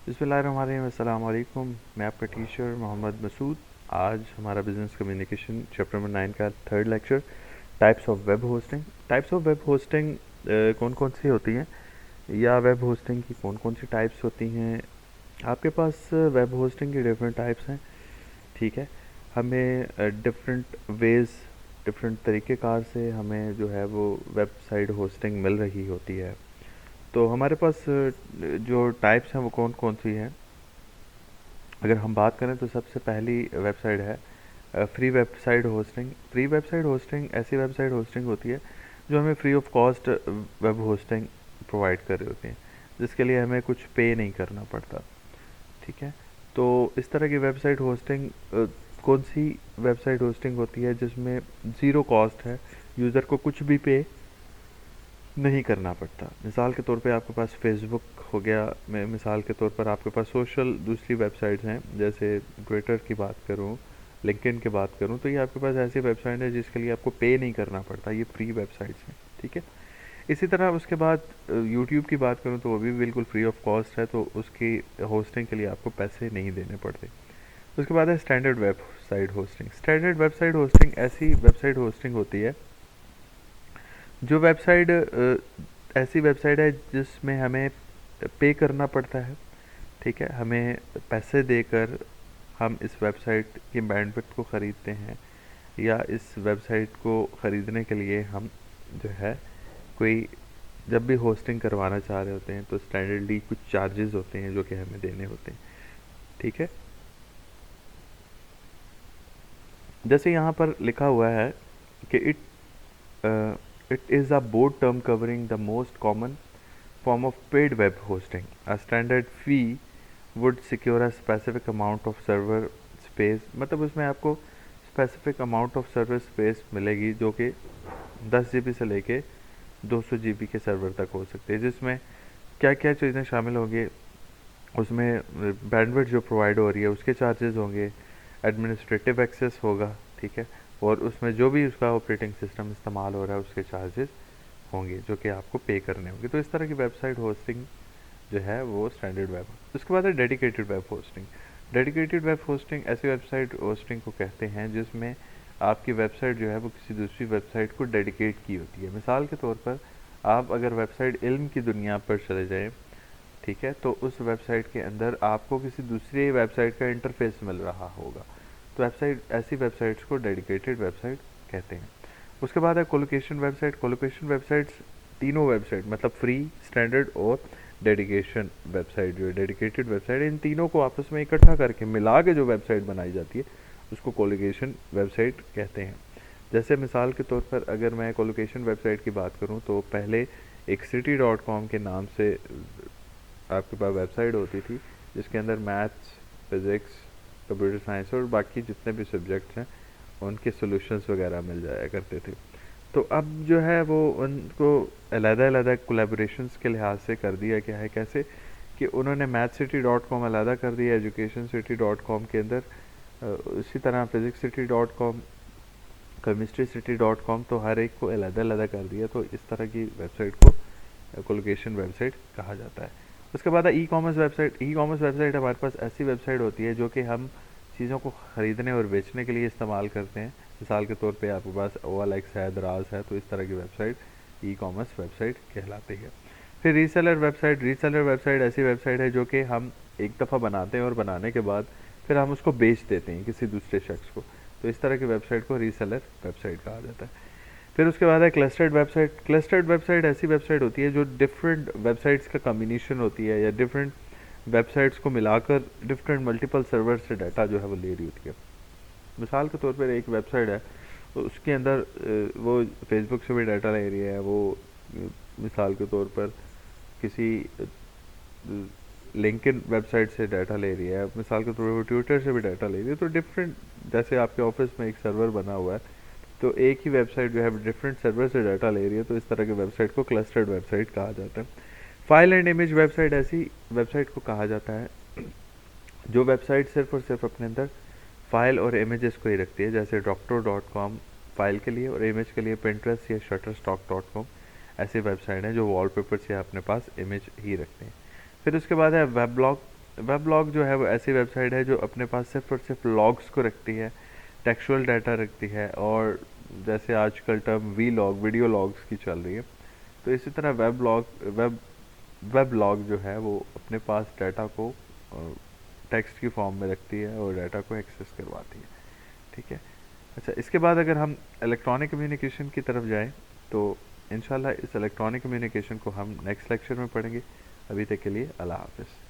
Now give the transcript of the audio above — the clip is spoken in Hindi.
बिस्मिल्लाहिर्रहमानिर्रहीम, अस्सलाम वालेकुम। मैं आपका टीचर मोहम्मद मसूद। आज हमारा बिज़नेस कम्युनिकेशन चैप्टर नंबर 9 का third lecture, types of web hosting. Types of web hosting कौन कौन सी होती हैं, या वेब होस्टिंग की कौन कौन सी टाइप्स होती हैं। आपके पास वेब होस्टिंग की डिफरेंट टाइप्स हैं, ठीक है। हमें डिफरेंट वेज़, डिफरेंट तरीक़ेकार से हमें जो है वो वेबसाइट होस्टिंग मिल रही होती है। तो हमारे पास जो टाइप्स हैं वो कौन कौन सी हैं। अगर हम बात करें तो सबसे पहली वेबसाइट है free website hosting. Free website hosting ऐसी वेबसाइट होस्टिंग होती है जो हमें free of cost web hosting provide कर रही होती हैं, जिसके लिए हमें कुछ पे नहीं करना पड़ता, ठीक है। तो इस तरह की वेबसाइट होस्टिंग कौन सी वेबसाइट होस्टिंग होती है जिसमें ज़ीरो कॉस्ट है, यूज़र को कुछ भी पे नहीं करना पड़ता। मिसाल के तौर पे आपके पास फेसबुक हो गया, मैं मिसाल के तौर पर आपके पास सोशल दूसरी वेबसाइट्स हैं, जैसे ट्विटर की बात करूं, लिंक्डइन की बात करूं, तो ये आपके पास ऐसी वेबसाइट है जिसके लिए आपको पे नहीं करना पड़ता, ये फ्री वेबसाइट्स हैं, ठीक है। इसी तरह उसके बाद यूट्यूब की बात करूं तो वो भी बिल्कुल फ्री ऑफ कॉस्ट है, तो उसकी होस्टिंग के लिए आपको पैसे नहीं देने पड़ते। उसके बाद है standard website hosting. Standard website hosting ऐसी वेबसाइट होस्टिंग होती है जो वेबसाइट ऐसी वेबसाइट है जिसमें हमें पे करना पड़ता है, ठीक है। हमें पैसे देकर हम इस वेबसाइट की बैंडविड्थ को ख़रीदते हैं, या इस वेबसाइट को ख़रीदने के लिए हम जो है कोई जब भी होस्टिंग करवाना चाह रहे होते हैं तो स्टैंडर्डली कुछ चार्जेस होते हैं जो कि हमें देने होते हैं, ठीक है। जैसे यहाँ पर लिखा हुआ है कि it is a board term covering the most common form of paid web hosting. A standard fee would secure a specific amount of server space, मतलब उसमें आपको specific amount of server space मिलेगी जो कि 10 GB से लेके 200 GB के सर्वर तक हो सकते हैं, जिसमें क्या क्या चीज़ें शामिल होंगी। उसमें बैंडविड्थ जो प्रोवाइड हो रही है उसके चार्जेस होंगे, एडमिनिस्ट्रेटिव एक्सेस होगा, ठीक है, और उसमें जो भी उसका ऑपरेटिंग सिस्टम इस्तेमाल हो रहा है उसके चार्जेस होंगे जो कि आपको पे करने होंगे। तो इस तरह की वेबसाइट होस्टिंग जो है वो स्टैंडर्ड वेब। उसके बाद है dedicated web hosting. Dedicated web hosting ऐसी वेबसाइट होस्टिंग को कहते हैं जिसमें आपकी वेबसाइट जो है वो किसी दूसरी वेबसाइट को डेडिकेट की होती है। मिसाल के तौर पर आप अगर वेबसाइट इल्म की दुनिया पर चले जाएं, ठीक है, तो उस वेबसाइट के अंदर आपको किसी दूसरी वेबसाइट का इंटरफेस मिल रहा होगा, तो वेबसाइट ऐसी वेबसाइट्स को डेडिकेटेड वेबसाइट कहते हैं। उसके बाद है कोलोकेशन वेबसाइट। कोलोकेशन वेबसाइट्स तीनों वेबसाइट मतलब फ्री, स्टैंडर्ड और डेडिकेशन वेबसाइट जो है डेडिकेटेड वेबसाइट, इन तीनों को आपस में इकट्ठा करके मिला के जो वेबसाइट बनाई जाती है उसको कोलोकेशन वेबसाइट कहते हैं। जैसे मिसाल के तौर पर अगर मैं कोलोकेशन वेबसाइट की बात करूं तो पहले एक city.com के नाम से आपके पास वेबसाइट होती थी जिसके अंदर मैथ्स, फिज़िक्स, कंप्यूटर साइंस और बाकी जितने भी सब्जेक्ट्स हैं उनके सॉल्यूशंस वगैरह मिल जाया करते थे। तो अब जो है वो उनको अलग-अलग कोलैबोरेशंस के लिहाज से कर दिया गया है। कैसे कि उन्होंने mathcity.com अलग कर दिया educationcity.com के अंदर, इसी तरह physicschity.com, chemistrycity.com, तो हर एक को अलग कर दिया। तो इस तरह की वेबसाइट को कोलोकेशन वेबसाइट कहा जाता है। उसके बाद है e commerce website. E commerce website हमारे पास ऐसी वेबसाइट होती है जो कि हम चीज़ों को ख़रीदने और बेचने के लिए इस्तेमाल करते हैं। मिसाल के तौर पे आपके पास OLX है, दराज है, तो इस तरह की वेबसाइट ई कॉमर्स वेबसाइट कहलाती है। फिर रीसेलर वेबसाइट। रीसेलर वेबसाइट ऐसी वेबसाइट है जो कि हम एक दफ़ा बनाते हैं और बनाने के बाद फिर हम उसको बेच देते हैं किसी दूसरे शख्स को, तो इस तरह की वेबसाइट को रीसेलर वेबसाइट कहा जाता है। फिर उसके बाद है क्लस्टर्ड वेबसाइट। क्लस्टर्ड वेबसाइट ऐसी वेबसाइट होती है जो डिफरेंट वेबसाइट्स का कम्बिनेशन होती है, या डिफरेंट वेबसाइट्स को मिलाकर डिफरेंट मल्टीपल सर्वर से डाटा जो है वो ले रही होती है। मिसाल के तौर पर एक वेबसाइट है तो उसके अंदर वो फेसबुक से भी डाटा ले रही है, वो मिसाल के तौर पर किसी लिंक्डइन वेबसाइट से डाटा ले रही है, मिसाल के तौर पर ट्विटर से भी डाटा ले रही है। तो डिफरेंट, जैसे आपके ऑफिस में एक सर्वर बना हुआ है तो एक ही वेबसाइट जो है डिफरेंट सर्वर से डाटा ले रही है, तो इस तरह की वेबसाइट को क्लस्टर्ड वेबसाइट कहा जाता है। फाइल एंड इमेज वेबसाइट ऐसी वेबसाइट को कहा जाता है जो वेबसाइट सिर्फ और सिर्फ अपने अंदर फाइल और इमेजेस को ही रखती है, जैसे doctor.com फाइल के लिए और इमेज के लिए Pinterest या shutterstock.com ऐसी वेबसाइट है जो वॉलपेपर से अपने पास इमेज ही रखते हैं। फिर उसके बाद है वेब ब्लॉग। वेबलॉग जो है वो ऐसी वेबसाइट है जो अपने पास सिर्फ और सिर्फ लॉग्स को रखती है, टेक्सचुअल डाटा रखती है, और जैसे आजकल term vlog, video logs की चल रही है, तो इसी तरह वेब लॉग जो है वो अपने पास डाटा को टेक्स्ट की फॉर्म में रखती है और डाटा को एक्सेस करवाती है। ठीक है। अच्छा, इसके बाद अगर हम इलेक्ट्रॉनिक कम्युनिकेशन की तरफ जाएं तो इंशाल्लाह इस इलेक्ट्रॉनिक कम्युनिकेशन को हम नेक्स्ट लेक्चर में पढ़ेंगे। अभी तक के लिए अल्लाह हाफ़िज़।